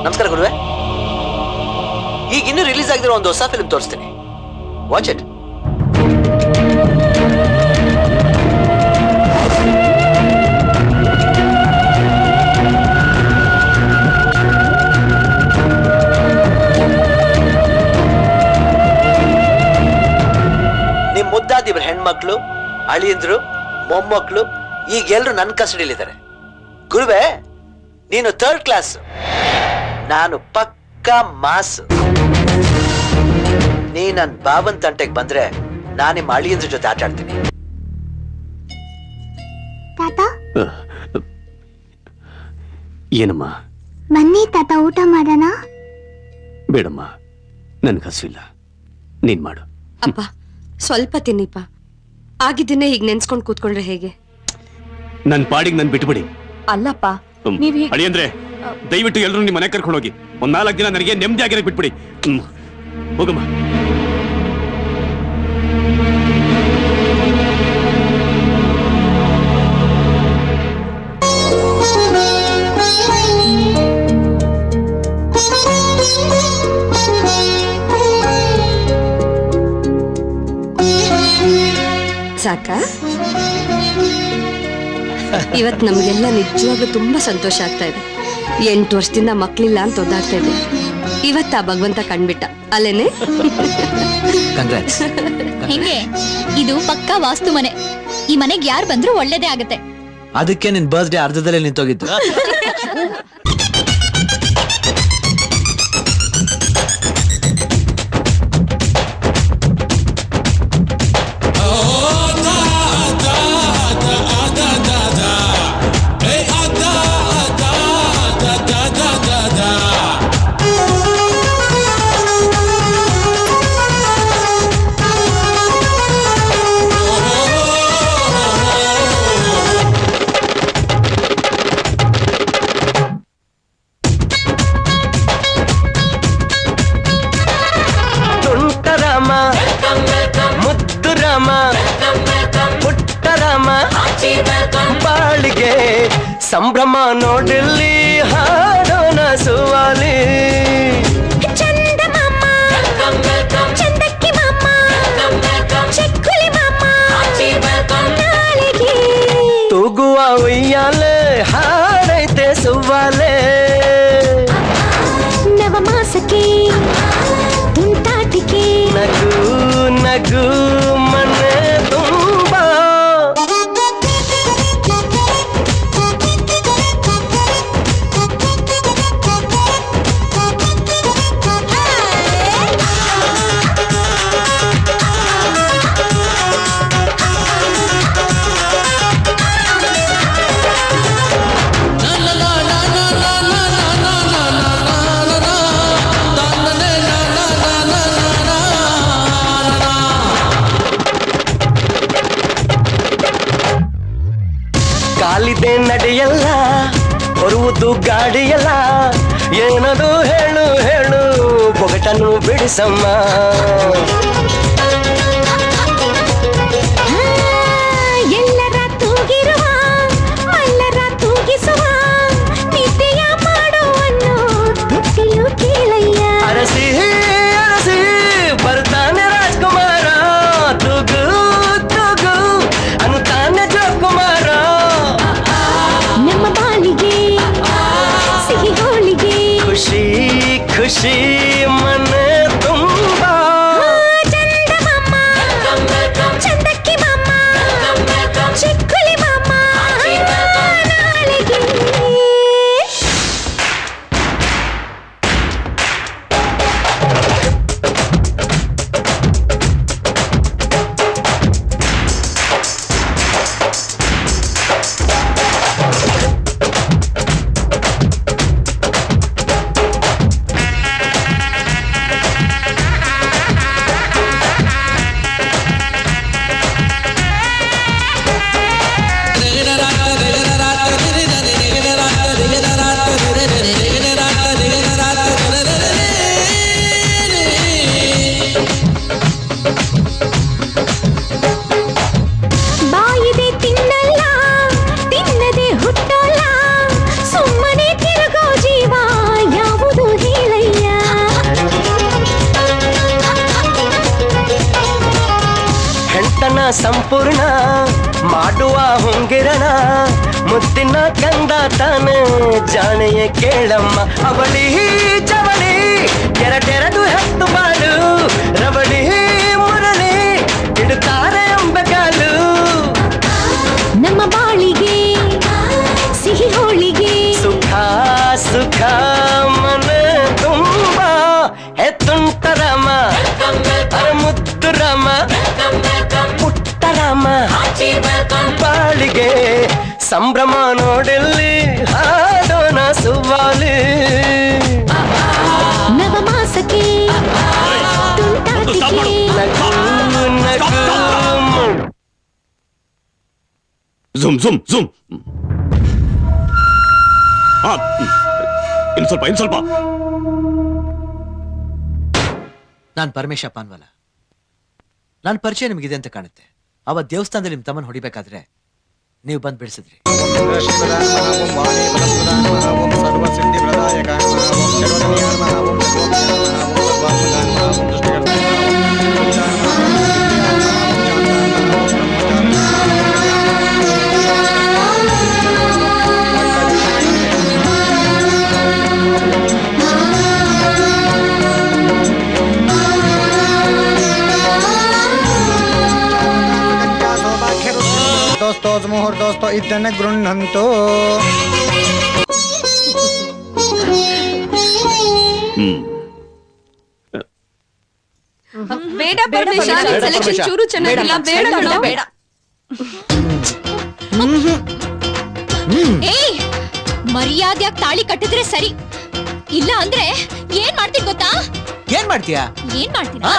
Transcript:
ನಮಸ್ಕಾರ ಗುರುವೆ. ಈಗ ಇನ್ನೂ ರಿಲೀಸ್ ಆಗಿರೋ ಒಂದು ಹೊಸ ಫಿಲ್ಮ್ ತೋರಿಸ್ತೀನಿ, ವಾಚ್ ಇಟ್. ನಿಮ್ ಮುದ್ದಾದಿಬ್ರು ಹೆಣ್ಮಕ್ಳು, ಅಳಿಯಂದ್ರು, ಮೊಮ್ಮಕ್ಳು ಈಗ ಎಲ್ರು ನನ್ನ ಕಸ್ಟಡಿಲಿದ್ದಾರೆ. ಗುರುವೆ, ನೀನು 3rd ಕ್ಲಾಸ್, ನಾನು ಪಕ್ಕಾ ಮಾಸ್. ನೀ ನನ್ ಬಾಬನ್ ತಂಟೆಗೆ ಬಂದ್ರೆ ನಾನು ನಿಮ್ಮ ಅಳಿಯಂದ್ರ ಜೊತೆ ಆಟ ಆಡ್ತೀನಿ. ತಾತ ಏನಮ್ಮ? ಬನ್ನಿ ತಾತ, ಊಟ ಮಾಡೋಣ. ಬೇಡಮ್ಮ, ನನ್ಗೆ ಹಸಿವಿಲ್ಲ, ನೀನ್ ಮಾಡು. ಅಪ್ಪ ಸ್ವಲ್ಪ ತಿನ್ನಿಪ್ಪ. ಆಗಿದ್ದನ್ನೇ ಹೀಗೆ ನೆನ್ಸ್ಕೊಂಡು ಕೂತ್ಕೊಂಡ್ರೆ ಹೇಗೆ? ನನ್ ಪಾಡಿಗೆ ನನ್ ಬಿಟ್ಬಿಡಿ. ಅಲ್ಲಪ್ಪ, ಅಳಿಯಂದ್ರೆ ದಯವಿಟ್ಟು ಎಲ್ಲರೂ ನಿಮ್ಮ ಮನೆ ಕರ್ಕೊಂಡು ಹೋಗಿ. ಒಂದ್ 4 ದಿನ ನನಗೆ ನೆಮ್ಮದಿ ಆಗಿರಕ್ ಬಿಟ್ಬಿಡಿ. ಹೋಗಮ್ಮ. ಸಾಕ? ಇವತ್ ನಮ್ಗೆಲ್ಲ ನಿಜವಾಗ್ಲೂ ತುಂಬಾ ಸಂತೋಷ ಆಗ್ತಾ ಇದೆ. 8 ವರ್ಷದಿಂದ ಮಕ್ಳಿಲ್ಲ ಅಂತ ಒದ್ದಾಡ್ತಾ ಇದೆ. ಇವತ್ತ ಭಗವಂತ ಕಂಡ್ಬಿಟ್ಟ ಅಲ್ಲೇನೆ. ಹೆಂಗೆ? ಇದು ಪಕ್ಕಾ ವಾಸ್ತು ಮನೆ. ಈ ಮನೆಗೆ ಯಾರು ಬಂದ್ರು ಒಳ್ಳೇದೇ ಆಗತ್ತೆ. ಅದಕ್ಕೆ ನಿನ್ ಬರ್ತ್ಡೇ ಅರ್ಧದಲ್ಲೇ ನಿಂತೋಗಿದ್ದು. ಬಾಳಿಗೆ ಸಂಭ್ರಮ ನೋಡಲ್ಲಿ ಹಾಡೋಣ ಸುವಾಲಿ. ಚಂದ ಮಾಮ, ಚಂದಕ್ಕಿ ಮಾಮ, ಚಿಕ್ಕುಲಿ ಮಾಮ, ನಾಳೆಗೆ ತೂಗುವ ಉಯ್ಯಾಲೆ ಹಾಡೈತೆ ಸುವಾಲೆ. ನವಮಾಸಕ್ಕೆ ತುಂಟಾಟಿಕೆ ನಗು ನಗು ಮನೆ ತುಂಬಾ. ಕಾಲಿದೆ ನಡೆಯಲ್ಲ, ಬರುವುದು ಗಾಡಿಯಲ್ಲ, ಏನದು ಹೇಳು ಹೇಳು ಬೊಗಟನ್ನು ಬಿಡಿಸಮ್ಮ. ಎಲ್ಲರ ತೂಗಿರುವ ಮಲ್ಲರ ತೂಗಿಸುವ ನಿತ್ಯ ಮಾಡುವನ್ನು ತೊಟ್ಟಿಲು ಕೇಳಯ್ಯ. ಅರಸಿ ಅರಸಿ ಬರ್ತಾನೆ ರಾಜ್ಕುಮಾರ, ತೂಗು ತೂಗು ಅನ್ನುತ್ತಾನೆ ಜೋಕುಮಾರ. ನಮ್ಮ ಬಾಳಿಗೆ ಸಿಹಿ ಹೋಳಿಗೆ, ಖುಷಿ ಖುಷಿ ಮನೆ ತುಂಬಾ. ಚಂದ ಮಾಮ, ಚಂದಕ್ಕಿ ಮಾಮ, ಚಿಕ್ಕುಲಿ ಮಾಮ, ನಾಳೆಗೆ ಸಂಪೂರ್ಣ ಮಾಡುವ ಹೊಂಗಿರಣ ಮುತ್ತಿನ ಕಂದ ತಾನೆ ಜಾಣೆಯ ಕೇಳಮ್ಮ ಅವಳಿ ಜವಳಿ ಎರಡೆರಡು ಹತ್ತು ಬಾಳು ರವಳಿ ಮುರಳಿ ಇಡುತ್ತಾರೆ ಅಂಬೆಗಾಲು ನಮ್ಮ ಬಾಳಿಗೆ ಸಿಹಿ ಹೋಳಿಗೆ ಸುಖ ಸುಖ ಮನ ತುಂಬ ಹೆತ್ತುಂಟರಾಮ ಅರ ಮುದ್ದು ರಾಮ ಪುಟ್ಟರಾಮ ಬಾಳಿಗೆ ಸಂಭ್ರಮ ನೋಡಿಲ್ಲಿ ಹಾಡೋಣ ಸುವಾಲಿ ನವಮಾಸಕ್ಕೆ ತುಂಟಾಟಿಕೆ ಝುಮ್ ಝುಮ್ ಝುಮ್. ಇನ್ ಸ್ವಲ್ಪ ನಾನ್ ಪರಮೇಶ ಪಾನ್ವಾಲ. ನನ್ನ ಪರಿಚಯ ನಿಮಗಿದೆ ಅಂತ ಕಾಣುತ್ತೆ. ಅವತ್ತು ದೇವಸ್ಥಾನದಲ್ಲಿ ನಿಮ್ ತಮ್ಮನ್ ಹೊಡಿಬೇಕಾದ್ರೆ ನೀವು ಬಂದು ಬಿಡಿಸಿದ್ರಿ. मुहूर्तोस्तो इत्यने गृह्णन्तु ಬೇಡ ಪರಮೇಶ, ಸೆಲೆಕ್ಷನ್ ಚೂರು ಚೆನ್ನಾಗಿಲ್ಲ. ಬೇಡ ಕಣೋ. ಬೇಡ. ಏಯ್, ಮರ್ಯಾದೆಯಾಗಿ ತಾಳಿ ಕಟ್ಟಿದ್ರೆ ಸರಿ, ಇಲ್ಲ ಅಂದ್ರೆ ಏನ್ ಮಾಡ್ತೀನಿ ಗೊತ್ತಾ? ಏನ್ ಮಾಡ್ತೀಯಾ? ಏನ್ ಮಾಡ್ತೀನಾ?